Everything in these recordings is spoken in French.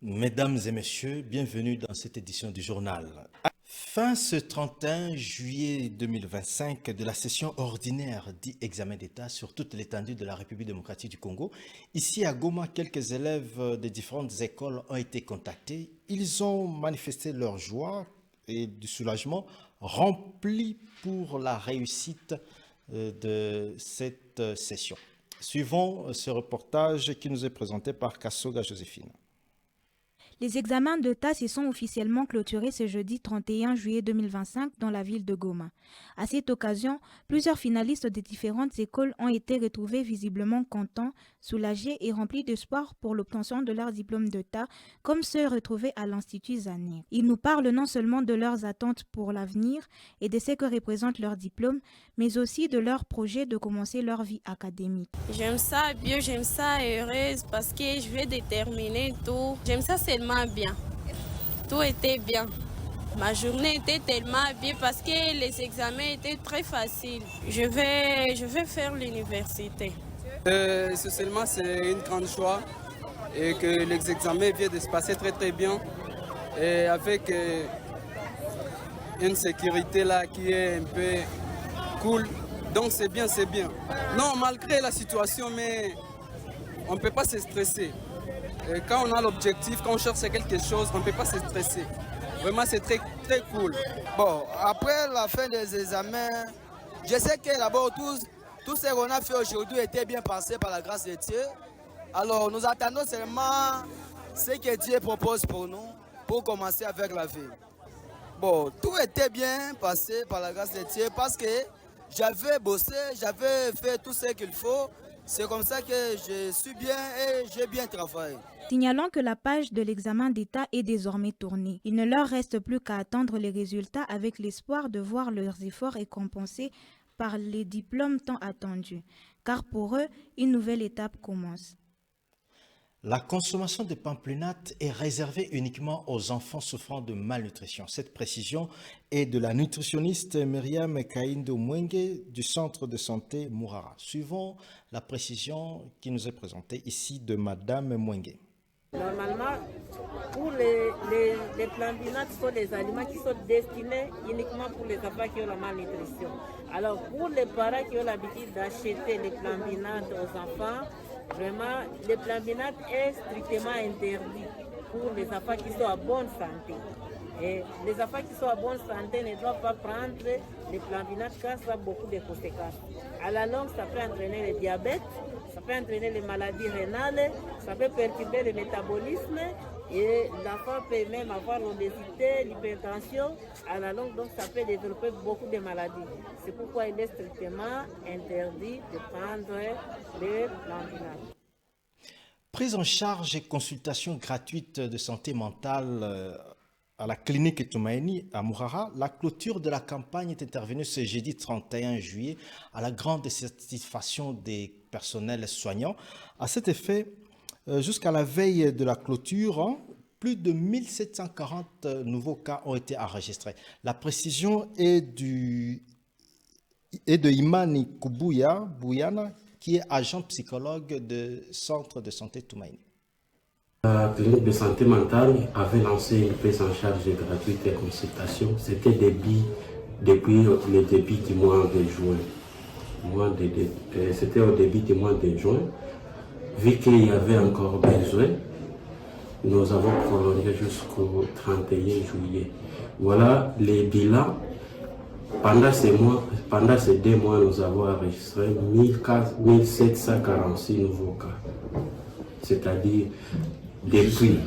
Mesdames et messieurs, bienvenue dans cette édition du journal. Fin ce 31 juillet 2025 de la session ordinaire dit examen d'État sur toute l'étendue de la République démocratique du Congo. Ici à Goma, quelques élèves des différentes écoles ont été contactés. Ils ont manifesté leur joie et du soulagement rempli pour la réussite de cette session. Suivons ce reportage qui nous est présenté par Kassoga Joséphine. Les examens d'État se sont officiellement clôturés ce jeudi 31 juillet 2025 dans la ville de Goma. À cette occasion, plusieurs finalistes des différentes écoles ont été retrouvés visiblement contents, soulagés et remplis d'espoir pour l'obtention de leur diplôme d'État, comme ceux retrouvés à l'Institut Zané. Ils nous parlent non seulement de leurs attentes pour l'avenir et de ce que représente leur diplôme, mais aussi de leur projet de commencer leur vie académique. J'aime ça bien, j'aime ça heureuse parce que je vais déterminer tout. J'aime ça seulement bien. Tout était bien. Ma journée était tellement bien parce que les examens étaient très faciles. Je vais faire l'université. Socialement, c'est une grande joie et que les examens viennent de se passer très très bien et avec une sécurité là qui est un peu cool. Donc c'est bien, c'est bien. Non, malgré la situation, mais on ne peut pas se stresser. Et quand on a l'objectif, quand on cherche quelque chose, on ne peut pas se stresser. Vraiment, c'est très, très cool. Bon, après la fin des examens, je sais que d'abord tout ce qu'on a fait aujourd'hui était bien passé par la grâce de Dieu. Alors, nous attendons seulement ce que Dieu propose pour nous, pour commencer avec la vie. Bon, tout était bien passé par la grâce de Dieu parce que j'avais bossé, j'avais fait tout ce qu'il faut. C'est comme ça que je suis bien et j'ai bien travaillé. Signalant que la page de l'examen d'État est désormais tournée. Il ne leur reste plus qu'à attendre les résultats avec l'espoir de voir leurs efforts récompensés par les diplômes tant attendus. Car pour eux, une nouvelle étape commence. La consommation de pamplemousse est réservée uniquement aux enfants souffrant de malnutrition. Cette précision est de la nutritionniste Myriam Kaindo Mwenge du centre de santé Mourara. Suivons la précision qui nous est présentée ici de Madame Mwenge. Normalement, pour les pamplemousses, ce sont des aliments qui sont destinés uniquement pour les enfants qui ont la malnutrition. Alors, pour les parents qui ont l'habitude d'acheter les pamplemousses aux enfants, vraiment, les pamplemousses est strictement interdit pour les enfants qui sont à bonne santé. Et les enfants qui sont à bonne santé ne doivent pas prendre les pamplemousses car ça a beaucoup de conséquences. À la longue, ça peut entraîner le diabète, ça peut entraîner les maladies rénales, ça peut perturber le métabolisme et l'enfant peut même avoir l'obésité, l'hypertension. À la longue, donc, ça peut développer beaucoup de maladies. C'est pourquoi il est strictement interdit de prendre les pamplemousses. Prise en charge et consultation gratuite de santé mentale à la clinique Tumaini à Mourara, la clôture de la campagne est intervenue ce jeudi 31 juillet à la grande satisfaction des personnels soignants. À cet effet, jusqu'à la veille de la clôture, plus de 1740 nouveaux cas ont été enregistrés. La précision est de Imani Bouyana, qui est agent psychologue du centre de santé Tumaini. La clinique de santé mentale avait lancé une prise en charge gratuite et consultation. C'était depuis le début du mois de juin. C'était au début du mois de juin. Vu qu'il y avait encore besoin, nous avons prolongé jusqu'au 31 juillet. Voilà les bilans. Pendant ces 2 mois, nous avons enregistré 1746 nouveaux cas. C'est-à-dire depuis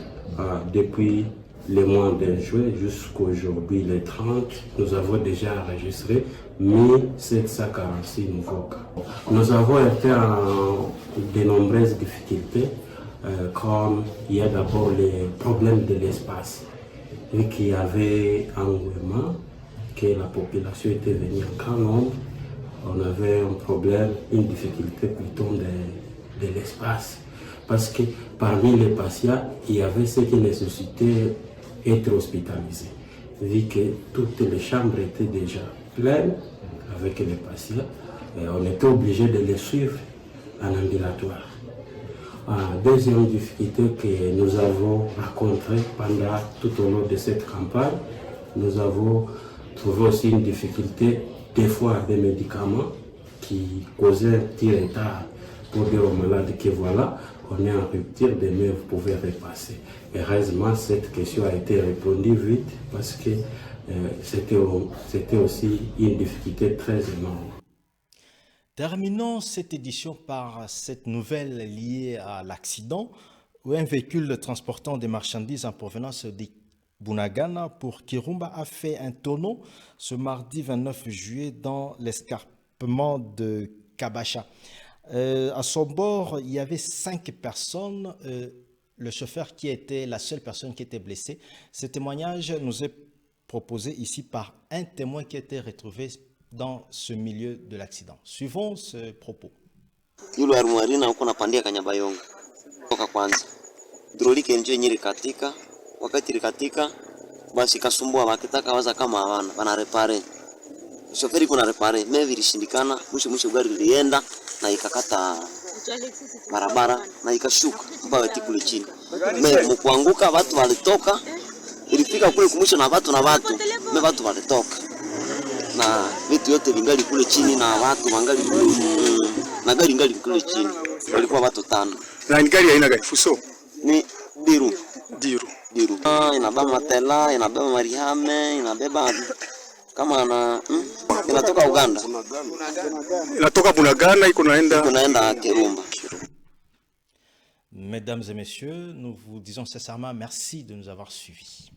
le mois de juin jusqu'aujourd'hui, le 30, nous avons déjà enregistré 1746 nouveaux cas. Nous avons été en de nombreuses difficultés, comme il y a d'abord les problèmes de l'espace, vu qu'il y avait un engouement, que la population était venue en grand nombre, on avait un problème, une difficulté plutôt de l'espace. Parce que parmi les patients, il y avait ceux qui nécessitaient être hospitalisés, vu que toutes les chambres étaient déjà pleines avec les patients, et on était obligé de les suivre en ambulatoire. Deuxième difficulté que nous avons rencontrée pendant tout au long de cette campagne, nous avons trouvé aussi une difficulté des fois des médicaments qui causaient un petit retard pour dire aux malades que voilà, on est en rupture, demain vous pouvez repasser. Heureusement, cette question a été répondue vite parce que c'était aussi une difficulté très énorme. Terminons cette édition par cette nouvelle liée à l'accident où un véhicule transportant des marchandises en provenance de Bunagana pour Kirumba a fait un tonneau ce mardi 29 juillet dans l'escarpement de Kabacha. À son bord, il y avait 5 personnes. Le chauffeur qui était la seule personne qui était blessée. Ce témoignage nous est proposé ici par un témoin qui était retrouvé dans ce milieu de l'accident. Suivons ce propos. Yule armuarina huko napandia Kanyabayonga toka kwanza drolike yenyewe nyiri katika wakati likatika basi kasumbua wakitaka waza kama hawana bana repare shoferi kuna repare mevi ilishindikana mwisho gari lilienda na ikakata barabara na ikashuka mpaka tikule chini mkuanguka watu walitoka ilifika kule kumwisho na watu watu walitoka na vitu yote vingali kule chini na watu wangali na gari ngali kule chini walikuwa watu 5 na ni gari aina gani fuso ni diru inabeba matela inabeba marihame inabeba kama na inatoka Uganda inatoka Bunagana iko naenda Kirumba. Mesdames et messieurs, nous vous disons sincèrement merci de nous avoir suivis.